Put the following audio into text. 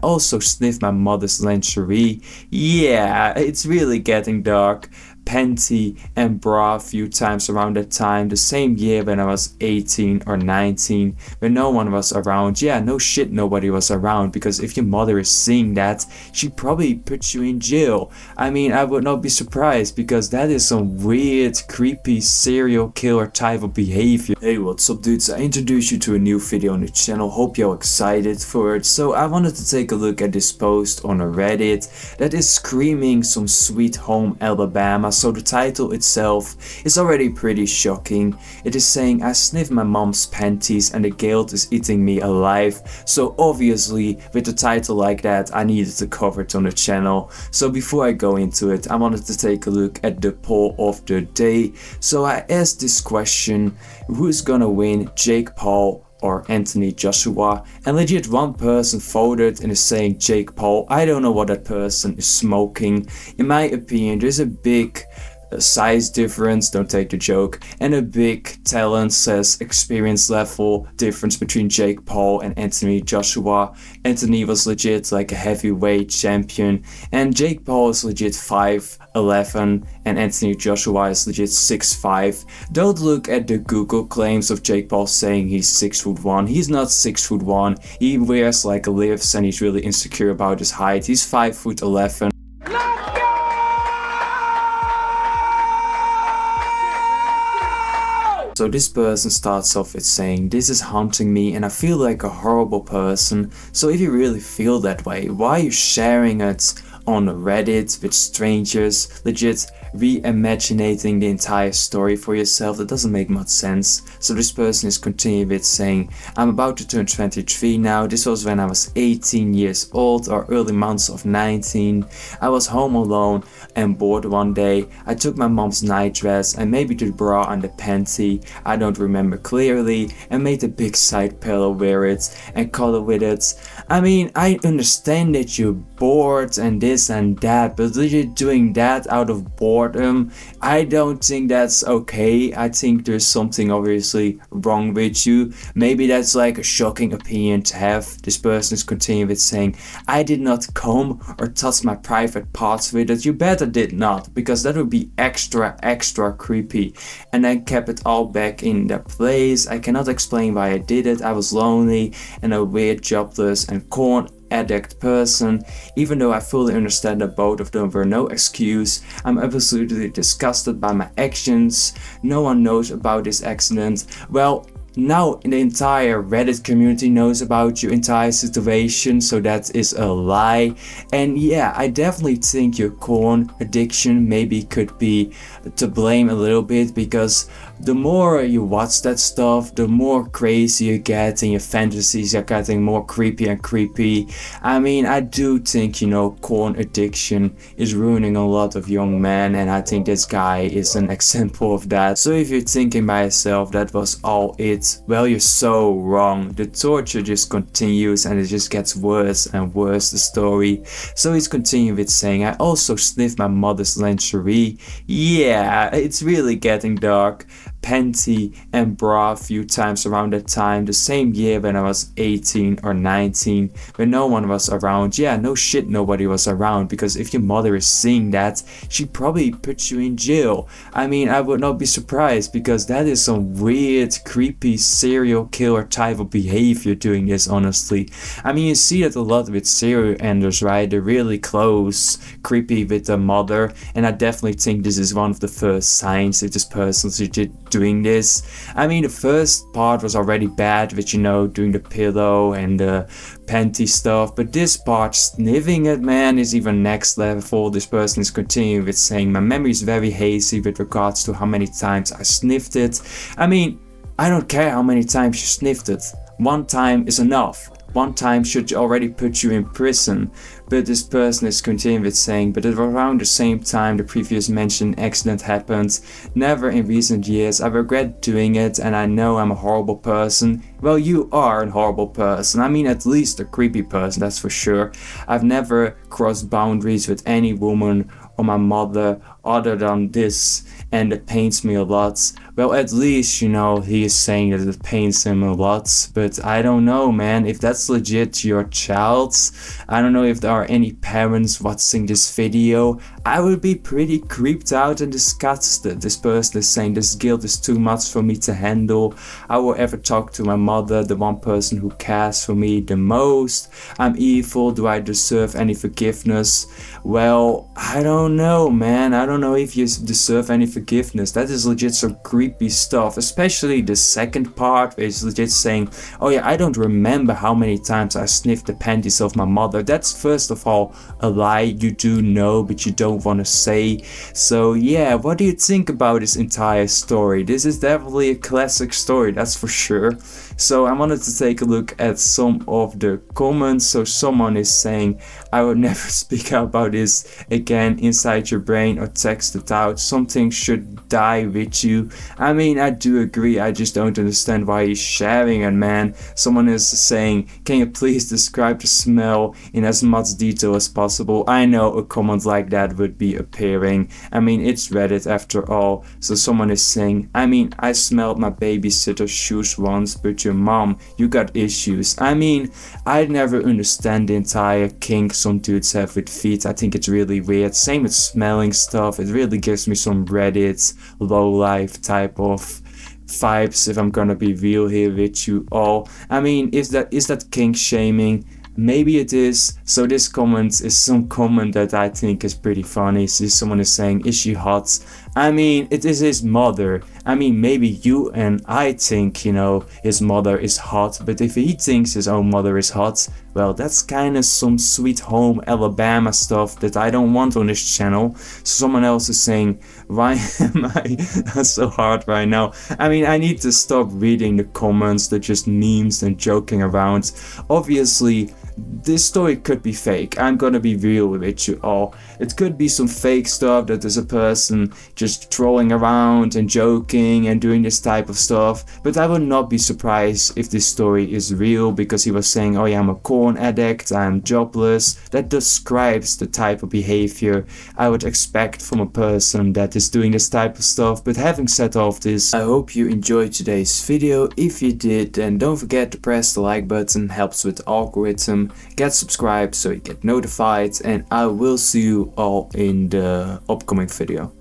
also sniffed my mother's lingerie. Yeah, it's really getting dark. Panty and bra a few times around that time, the same year when I was 18 or 19, when no one was around. Yeah, no shit, nobody was around, because if your mother is seeing that, she probably puts you in jail. I mean, I would not be surprised, because that is some weird, creepy serial killer type of behavior. Hey, what's up dudes, I introduced you to a new video on the channel, hope you're excited for it. So I wanted to take a look at this post on a Reddit that is screaming some Sweet Home Alabama. So the title itself is already pretty shocking. It is saying, I sniffed my mom's panties and the guilt is eating me alive. So obviously with the title like that, I needed to cover it on the channel. So before I go into it, I wanted to take a look at the poll of the day. So I asked this question: who's gonna win, Jake Paul or Anthony Joshua? And legit one person voted and is saying Jake Paul. I don't know what that person is smoking. In my opinion, there's a big size difference, don't take the joke, and a big talent / experience level difference between Jake Paul and Anthony Joshua. Anthony was legit like a heavyweight champion, and Jake Paul is legit 5'11", and Anthony Joshua is legit 6'5". Don't look at the Google claims of Jake Paul saying he's 6'1". He's not 6'1". He wears like lifts and he's really insecure about his height. He's 5'11". So this person starts off with saying, this is haunting me and I feel like a horrible person. So if you really feel that way, why are you sharing it on Reddit with strangers, legit reimagining the entire story for yourself? That doesn't make much sense. So this person is continuing with saying, I'm about to turn 23 now. This was when I was 18 years old or early months of 19. I was home alone and bored one day. I took my mom's night dress and maybe the bra and the panty, I don't remember clearly, and made a big side pillow wear it and color with it. I mean, I understand that you're bored and this and that, but you're doing that out of boredom. I don't think that's okay. I think there's something obviously wrong with you. Maybe that's like a shocking opinion to have. This person is continuing with saying, I did not comb or touch my private parts with it. You better did not, because that would be extra creepy. And I kept it all back in their place. I cannot explain why I did it. I was lonely and a weird, jobless and corn addict person. Even though I fully understand that both of them were no excuse, I'm absolutely disgusted by my actions. No one knows about this accident. Well, now the entire Reddit community knows about your entire situation, so that is a lie. And yeah, I definitely think your corn addiction maybe could be to blame a little bit, because the more you watch that stuff, the more crazy you get and your fantasies are getting more creepy and creepy. I mean, I do think, you know, corn addiction is ruining a lot of young men, and I think this guy is an example of that. So if you're thinking by yourself that was all it, well, you're so wrong. The torture just continues and it just gets worse and worse, the story. So he's continuing with saying, I also sniffed my mother's lingerie. Yeah, it's really getting dark. Panty and bra a few times around that time, the same year when I was 18 or 19, when no one was around. Yeah, no shit, nobody was around, because if your mother is seeing that, she probably puts you in jail. I mean, I would not be surprised, because that is some weird, creepy serial killer type of behavior doing this, honestly. I mean, you see that a lot with serial enders, right? They're really close, creepy with the mother, and I definitely think this is one of the first signs that this person's legit doing this. I mean, the first part was already bad with, you know, doing the pillow and the panty stuff, but this part, sniffing it, man, is even next level. This person is continuing with saying, my memory is very hazy with regards to how many times I sniffed it. I mean, I don't care how many times you sniffed it. One time is enough. One time should already put you in prison. But this person is continuing with saying, but at around the same time the previous mentioned accident happened. Never in recent years. I regret doing it and I know I'm a horrible person. Well, you are a horrible person. I mean, at least a creepy person, that's for sure. I've never crossed boundaries with any woman on my mother other than this, and it pains me a lot. Well, at least, you know, he is saying that it pains him a lot, but I don't know, man, if that's legit your child. I don't know if there are any parents watching this video. I would be pretty creeped out and disgusted. This person is saying this guilt is too much for me to handle. I will ever talk to my mother, the one person who cares for me the most. I'm evil. Do I deserve any forgiveness? Well, I don't know, man. I don't know if you deserve any forgiveness. That is legit some creepy stuff, especially the second part where it's legit saying, oh yeah, I don't remember how many times I sniffed the panties of my mother. That's first of all a lie. You do know, but you don't want to say. So yeah, what do you think about this entire story? This is definitely a classic story, that's for sure. So I wanted to take a look at some of the comments. So someone is saying, I would never speak out about this again inside your brain or text it out. Something should die with you. I mean, I do agree. I just don't understand why he's sharing it, man. Someone is saying, can you please describe the smell in as much detail as possible? I know a comment like that would be appearing. I mean, it's Reddit after all. So someone is saying, I mean, I smelled my babysitter's shoes once, but your mom, you got issues. I mean, I never understand the entire kink some dudes have with feet. I think it's really weird. Same with smelling stuff. It really gives me some Reddit low life type of vibes, if I'm gonna be real here with you all. I mean, is that kink shaming? Maybe it is. So this comment is some comment that I think is pretty funny. So someone is saying, is she hot? I mean, it is his mother. I mean, maybe you and I think, you know, his mother is hot, but if he thinks his own mother is hot, well, that's kind of some Sweet Home Alabama stuff that I don't want on this channel. So someone else is saying, why am I so hard right now? I mean, I need to stop reading the comments. They're just memes and joking around. Obviously, this story could be fake. I'm gonna be real with you all. It could be some fake stuff that there's a person just trolling around and joking and doing this type of stuff, but I would not be surprised if this story is real, because he was saying, oh yeah, I'm a corn addict, I'm jobless. That describes the type of behavior I would expect from a person that is doing this type of stuff. But having said all of this, I hope you enjoyed today's video. If you did, then don't forget to press the like button, helps with the algorithm. Get subscribed so you get notified, and I will see you all in the upcoming video.